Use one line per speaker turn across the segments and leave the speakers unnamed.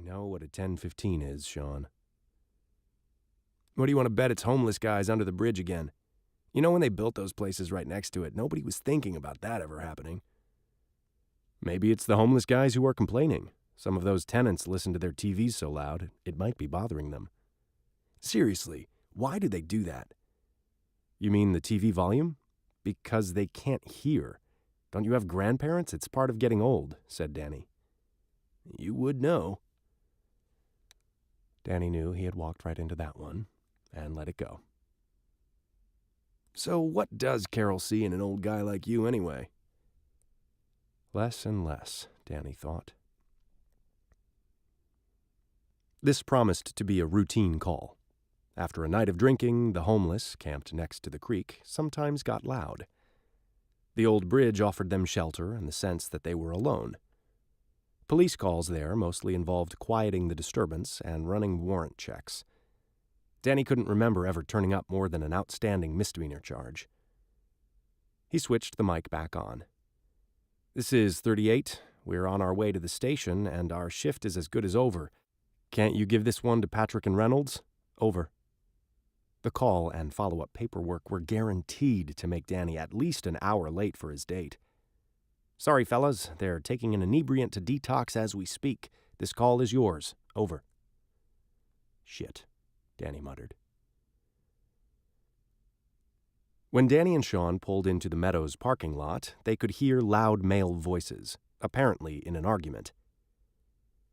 know what a 10-15 is, Sean. What do you want to bet it's homeless guys under the bridge again? You know, when they built those places right next to it, nobody was thinking about that ever happening. Maybe it's the homeless guys who are complaining. Some of those tenants listen to their TVs so loud, it might be bothering them. Seriously, why do they do that? You mean the TV volume? Because they can't hear. Don't you have grandparents? It's part of getting old, said Danny. You would know. Danny knew he had walked right into that one and let it go. So what does Carol see in an old guy like you anyway? Less and less, Danny thought. This promised to be a routine call. After a night of drinking, the homeless, camped next to the creek, sometimes got loud. The old bridge offered them shelter and the sense that they were alone. Police calls there mostly involved quieting the disturbance and running warrant checks. Danny couldn't remember ever turning up more than an outstanding misdemeanor charge. He switched the mic back on. This is 38. We're on our way to the station, and our shift is as good as over. Can't you give this one to Patrick and Reynolds? Over. The call and follow-up paperwork were guaranteed to make Danny at least an hour late for his date. Sorry, fellas, they're taking an inebriant to detox as we speak. This call is yours. Over. Shit, Danny muttered. When Danny and Sean pulled into the Meadows parking lot, they could hear loud male voices, apparently in an argument.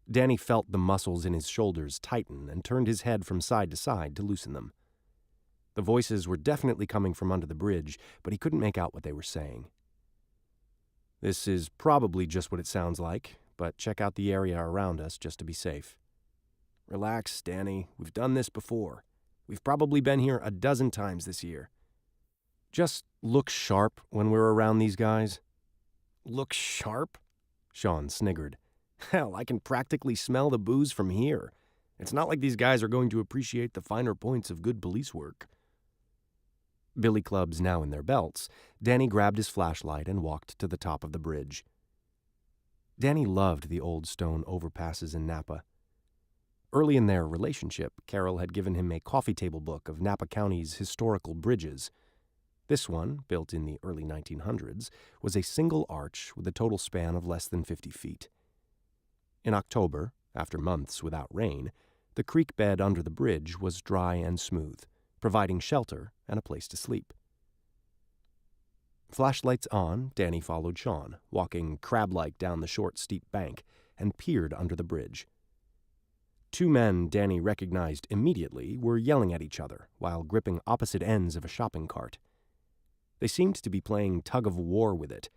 Danny felt the muscles in his shoulders tighten and turned his head from side to side to loosen them. The voices were definitely coming from under the bridge, but he couldn't make out what they were saying. This is probably just what it sounds like, but check out the area around us just to be safe. Relax, Danny. We've done this before. We've probably been here a dozen times this year. Just look sharp when we're around these guys. Look sharp? Sean sniggered. Hell, I can practically smell the booze from here. It's not like these guys are going to appreciate the finer points of good police work. Billy clubs now in their belts, Danny grabbed his flashlight and walked to the top of the bridge. Danny loved the old stone overpasses in Napa. Early in their relationship, Carol had given him a coffee table book of Napa County's historical bridges. This one, built in the early 1900s, was a single arch with a total span of less than 50 feet. In October, after months without rain, the creek bed under the bridge was dry and smooth, providing shelter and a place to sleep. Flashlights on, Danny followed Sean, walking crab-like down the short, steep bank, and peered under the bridge. Two men Danny recognized immediately were yelling at each other while gripping opposite ends of a shopping cart. They seemed to be playing tug-of-war with it.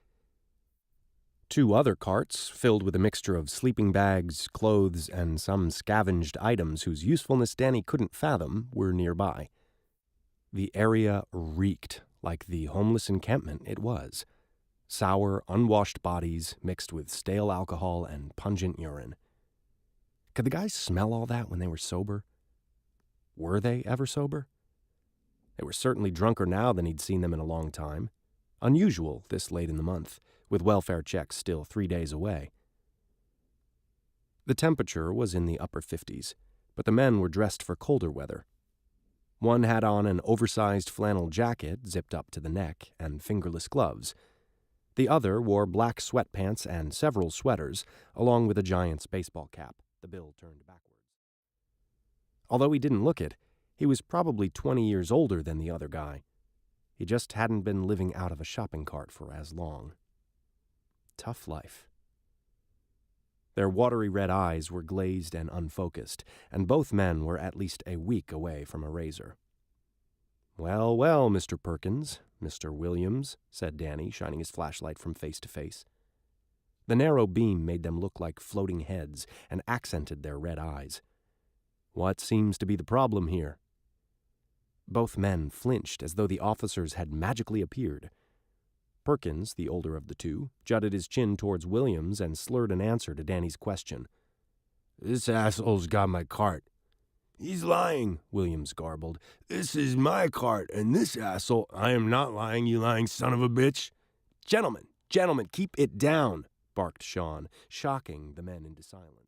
Two other carts, filled with a mixture of sleeping bags, clothes, and some scavenged items whose usefulness Danny couldn't fathom, were nearby. The area reeked like the homeless encampment it was. Sour, unwashed bodies mixed with stale alcohol and pungent urine. Could the guys smell all that when they were sober? Were they ever sober? They were certainly drunker now than he'd seen them in a long time. Unusual this late in the month, with welfare checks still 3 days away. The temperature was in the upper 50s, but the men were dressed for colder weather. One had on an oversized flannel jacket zipped up to the neck and fingerless gloves. The other wore black sweatpants and several sweaters, along with a giant's baseball cap, the bill turned backwards. Although he didn't look it, he was probably 20 years older than the other guy. He just hadn't been living out of a shopping cart for as long. Tough life. Their watery red eyes were glazed and unfocused, and both men were at least a week away from a razor. "Well, well, Mr. Perkins, Mr. Williams," said Danny, shining his flashlight from face to face. The narrow beam made them look like floating heads and accented their red eyes. "What seems to be the problem here?" Both men flinched as though the officers had magically appeared. Perkins, the older of the two, jutted his chin towards Williams and slurred an answer to Danny's question. "This asshole's got my cart." "He's lying," Williams garbled. "This is my cart, and this asshole—" "I am not lying, you lying son of a bitch." Gentlemen, keep it down," barked Sean, shocking the men into silence.